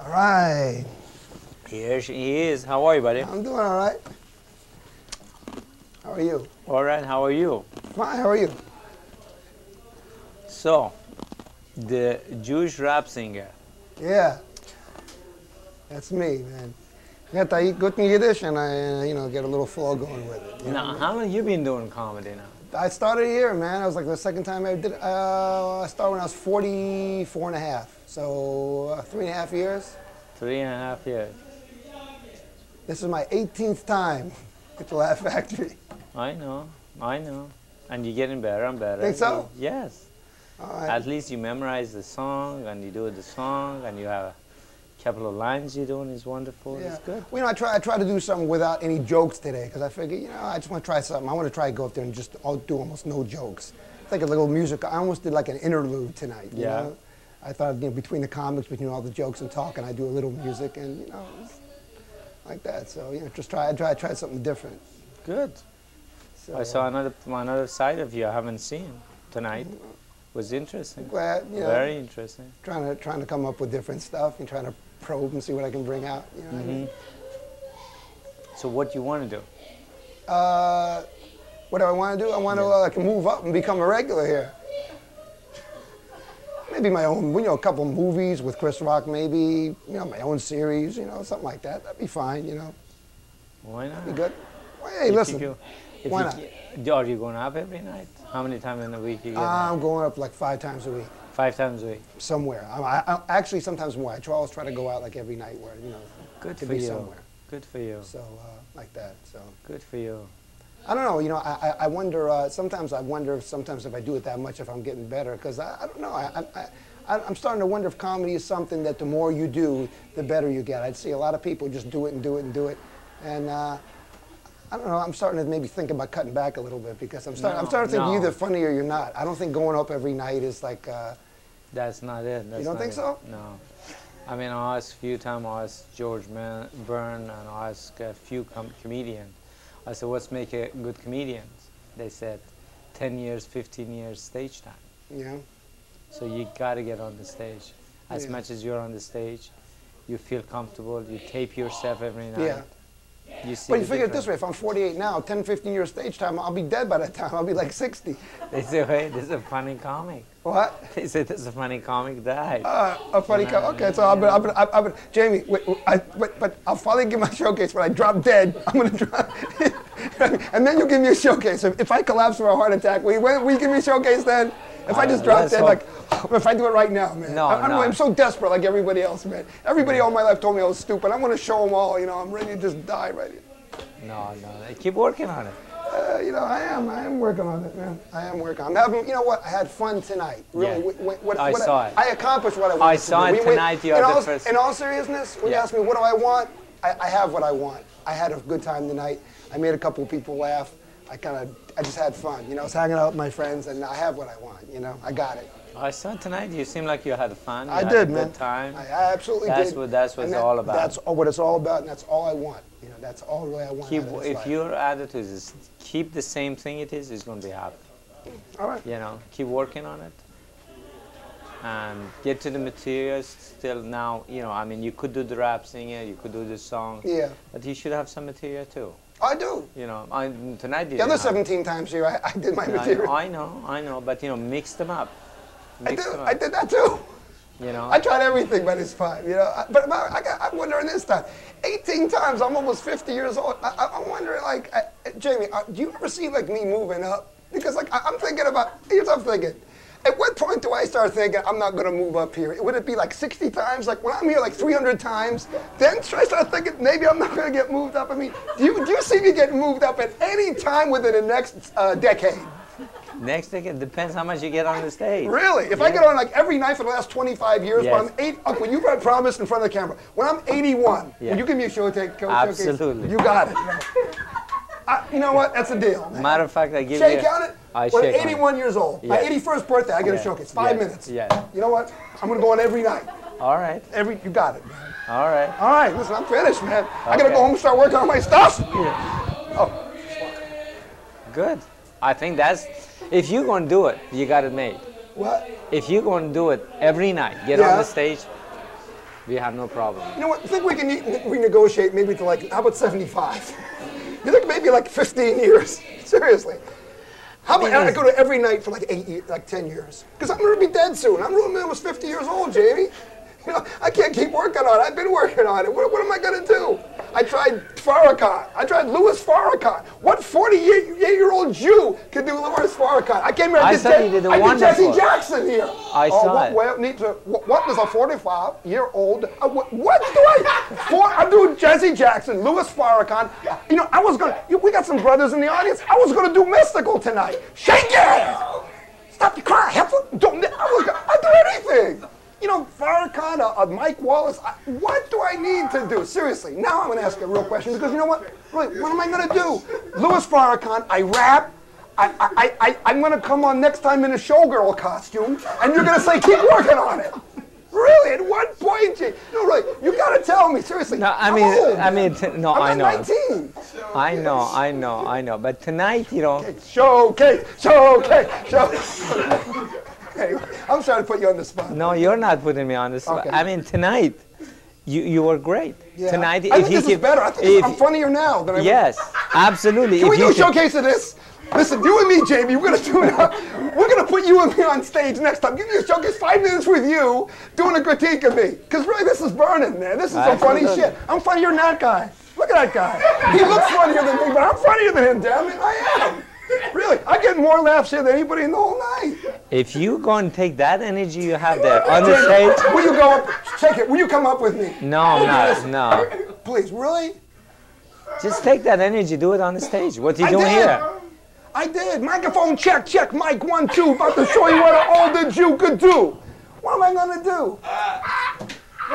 All right. Here she is. How are you, buddy? I'm doing all right. How are you? All right. How are you? Fine. How are you? So, the Jewish rap singer. Yeah. That's me, man. You have to eat good in Yiddish, and I, get a little flow going with it. Now, how long you been doing comedy now? I started here, man. I was like the second time I did it. I started when I was 44 and a half. So 3.5 years. 3.5 years. This is my 18th time at the Laugh Factory. I know. And you're getting better and better. Think so? Yes. All right. At least you memorize the song, and you do the song, and you have a couple of lines you're doing is wonderful. Yeah. It's good. Well, I try to do something without any jokes today, because I figure, I just want to try something. I want to try to go up there and just do almost no jokes. It's like a little music. I almost did like an interlude tonight. You know? I thought, between the comics, between all the jokes and talking, I do a little music, and like that. So just try something different. Good. So, I saw another side of you I haven't seen tonight. Was interesting. Glad, Very interesting. Trying to come up with different stuff and trying to probe and see what I can bring out. You know what I mean? So what do you want to do? What do I want to do? I want to move up and become a regular here. Maybe my own, a couple of movies with Chris Rock, maybe, my own series, something like that. That'd be fine, Why not? That'd be good. Well, hey, listen, why not? Are you going up every night? How many times in a week you get I'm going up like 5 times a week. 5 times a week? Somewhere. I actually, sometimes more. I always try to go out like every night where, Good to for be you. somewhere. Good for you. So, like that, so. Good for you. I don't know, I wonder, sometimes if I do it that much, if I'm getting better, because I don't know, I'm starting to wonder if comedy is something that the more you do, the better you get. I'd see a lot of people just do it and do it and do it, and I don't know, I'm starting to maybe think about cutting back a little bit, because I'm starting to think you're either funny or you're not. I don't think going up every night is like... That's not it. You don't think so? No. I mean, I asked a few times, I asked George Byrne, and I asked a few comedians. I said, what's make a good comedian? They said, 10 years, 15 years stage time. Yeah. So you got to get on the stage. As much as you're on the stage, you feel comfortable, you tape yourself every night. Yeah. But you figure it this way, if I'm 48 now, 10, 15 years stage time, I'll be dead by that time. I'll be like 60. They say, hey, this is a funny comic. What? They say, this is a funny comic died. A funny comic. Okay, so Jamie, but I'll finally give my showcase when I drop dead. I'm going to drop, and then you'll give me a showcase. If I collapse from a heart attack, will you give me a showcase then? If I just drop dead, if I do it right now, man. I'm so desperate like everybody else, man. Everybody all my life told me I was stupid. I want to show them all, I'm ready to just die right here. No, keep working on it. I am working on it, man. I am working. I'm having, I had fun tonight. Really, I saw it. I accomplished what I wanted. I saw it tonight. In all seriousness, when you ask me what do I want, I have what I want. I had a good time tonight. I made a couple of people laugh. I just had fun. I was hanging out with my friends, and I have what I want. I got it. I saw tonight. You seem like you had fun. I did, man. Good time. I absolutely did. That's what it's all about. That's what it's all about, and that's all I want. That's all really I want. If your attitude is keep the same thing it is, it's going to be happy. All right. Keep working on it, and get to the materials. Still now, I mean, you could do the rap singing, you could do the song. Yeah. But you should have some material too. I do. Tonight. The other 17 times here, I did my material. I know, but mix them up. I did that too. I tried everything by this time. But I'm wondering this time. 18 times. I'm almost 50 years old. I'm wondering, Jamie, do you ever see me moving up? Because I'm thinking about. Here's what I'm thinking. At what point do I start thinking I'm not going to move up here? Would it be 60 times? When I'm here 300 times, then should I start thinking maybe I'm not going to get moved up? I mean, do you see me getting moved up at any time within the next decade? Next decade depends how much you get on the stage. Really? If I get on every night for the last 25 years, when I'm when you promised in front of the camera, when I'm 81, will you give me a showcase? Absolutely. You got it. You know what? That's a deal. Man. Matter of fact, I give you. Shake on it. When I'm 81 years old, yes. my 81st birthday, I get a showcase. 5 minutes. Yeah. You know what? I'm gonna go on every night. All right. You got it, man. All right. All right. Listen, I'm finished, man. I gotta go home and start working on my stuff. Yeah. Oh. Good. I think that's. If you're gonna do it, you got it made. What? If you're gonna do it every night, get on the stage. We have no problem. You know what? I think we can renegotiate maybe to like, how about 75? You think maybe like 15 years? Seriously. How about I go to every night for like 8 years, like 10 years? Because I'm going to be dead soon. I'm really almost 50 years old, Jamie. You know, I can't keep working on it. I've been working on it. What am I going to do? I tried Farrakhan. I tried Louis Farrakhan. What 48-year-old Jew can do Louis Farrakhan? I came here. I did Jesse Jackson here. I saw it. Well, what does a 45-year-old? What do I? I'm doing Jesse Jackson, Louis Farrakhan. You know, I was gonna. We got some brothers in the audience. I was gonna do Mystical tonight. Shake it! Stop the cry. Don't. I'd do anything. You know, Farrakhan, Mike Wallace, what do I need to do? Seriously, now I'm going to ask a real question because you know what? Really, what am I going to do? Louis Farrakhan, I rap, I'm going to come on next time in a showgirl costume, and you're going to say, keep working on it. Really, at what point, no, really, you got to tell me, seriously. No, I know. I'm 19. I know, but tonight, you know. Showcase. Hey, I'm sorry to put you on the spot. No, you're not putting me on the spot. Okay. I mean, tonight, you were great. Yeah. Tonight, I think this is better. I think I'm funnier now than I was. Yes, absolutely. Can we do a showcase of this? Listen, you and me, Jamie, we're gonna put you and me on stage next time. Give me a showcase, 5 minutes with you, doing a critique of me. Because really, this is burning, man. This is some funny shit. I'm funnier than that guy. Look at that guy. He looks funnier than me, but I'm funnier than him, damn it. I am. Really, I get more laughs here than anybody in the whole night. If you go and take that energy you have there on the stage... Will you go up, take it, will you come up with me? No, I'm not, no. Please, really? Just take that energy, do it on the stage. What are you doing here? I did. Microphone check, mic 1, 2. About to show you what an older Jew could do. What am I going to do?